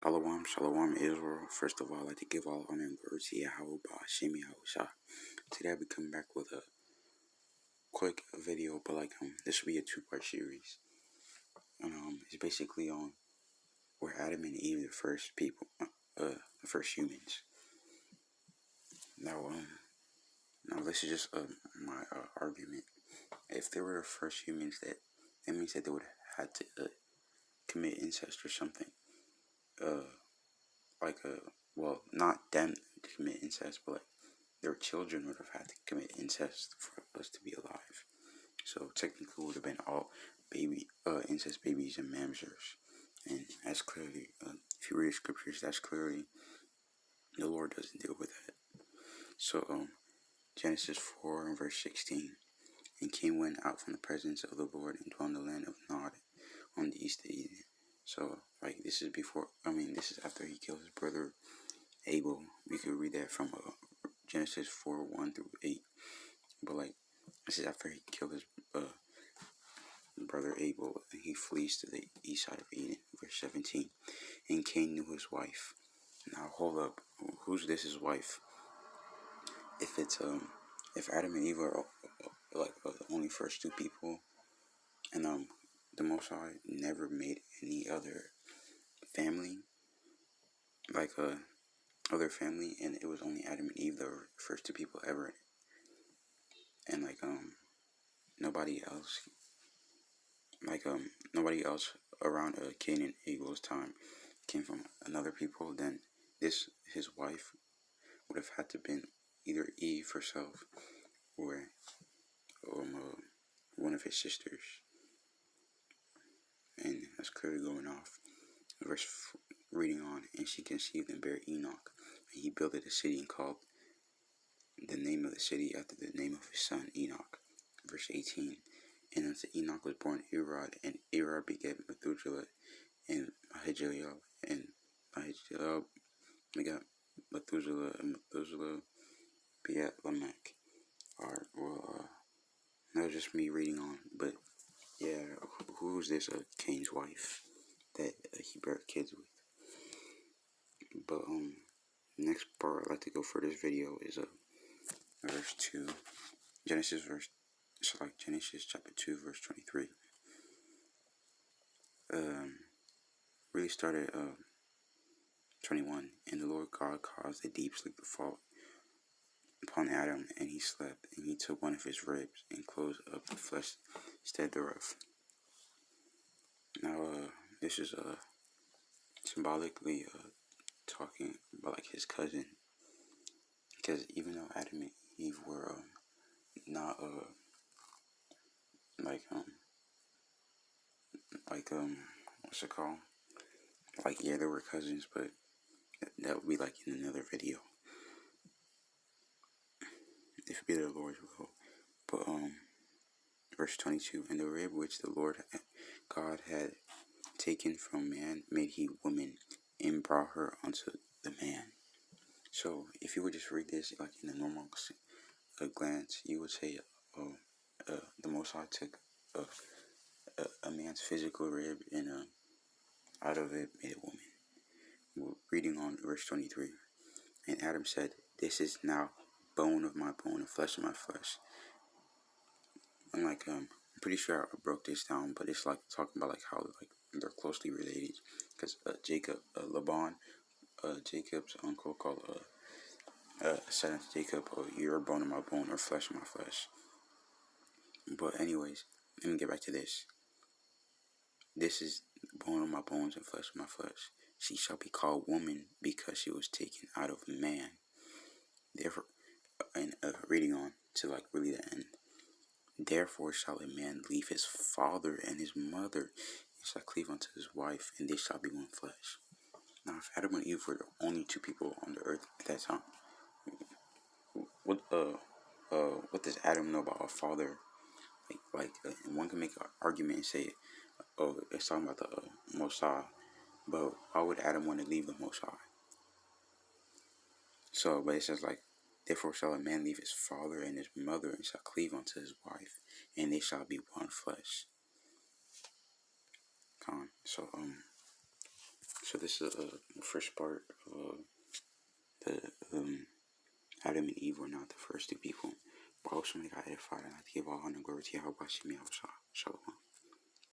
Shalom, shalom, Israel. First of all, I'd like to give all honor and glory to Yahweh, Ba'ashem Yahushua. Today I'll be coming back with a quick video, but this will be a two-part series. And it's basically on where Adam and Eve, the first people, the first humans. Now this is just my argument. If they were the first humans, that means that they would have had to commit incest or something. Well, not them to commit incest, but their children would have had to commit incest for us to be alive. So technically, it would have been all incest babies and mamzers, and that's clearly, if you read the scriptures, that's clearly the Lord doesn't deal with that. So Genesis 4 and verse 16, and Cain went out from the presence of the Lord and dwelt in the land of Nod on the east of Eden. So this is after he killed his brother Abel. We could read that from Genesis 4 1 through 8. But this is after he killed his brother Abel, and he flees to the east side of Eden. Verse 17. And Cain knew his wife. Now hold up, who's this his wife? If it's if Adam and Eve are the only first two people, and the Most High never made any other family, other family, and it was only Adam and Eve, the first two people ever, and nobody else around Cain and Abel's time came from another people, then his wife would have had to been either Eve herself or one of his sisters. And that's clearly going off. Reading on, and she conceived and bare Enoch, and he builded a city and called the name of the city after the name of his son Enoch. Verse 18. And unto Enoch was born Arad, and Arad begat Methuselah, and Mahalalel, and Mahalalel begat Methuselah, and Methuselah begat Lamech. Alright, well, that was just me reading on, but yeah, who's this Cain's wife that he bare kids with? But next part I'd like to go for this video is verse 2, Genesis chapter 2 verse 23. Really started 21. And the Lord God caused a deep sleep to fall upon Adam, and he slept, and he took one of his ribs and closed up the flesh instead thereof. Now this is symbolically talking about his cousin, because even though Adam and Eve were not what's it called? Yeah, they were cousins, but that would be in another video, if it be the Lord's will. But verse 22, and the rib which the Lord God had taken from man made he woman, and brought her unto the man. So if you would just read this in a normal glance, you would say the Most High took a man's physical rib, and out of it made a woman. We're reading on verse 23. And Adam said, this is now bone of my bone and flesh of my flesh. I'm pretty sure I broke this down, but it's talking about how they're closely related, because Jacob's uncle called said unto Jacob, you're a bone of my bone or flesh of my flesh. But anyways, let me get back to this. This is bone of my bones and flesh of my flesh. She shall be called woman, because she was taken out of man. Therefore, and reading on to really the end. Therefore shall a man leave his father and his mother, and shall cleave unto his wife, and they shall be one flesh. Now, if Adam and Eve were the only two people on the earth at that time, what does Adam know about a father? And one can make an argument and say, oh, it's talking about the Most High, but why would Adam want to leave the Most High? So, but it says therefore shall a man leave his father and his mother, and shall cleave unto his wife, and they shall be one flesh. So So this is the first part of the Adam and Eve were not the first two people, but ultimately got edified, and I give all honor and glory to Yahweh Shem Shalom.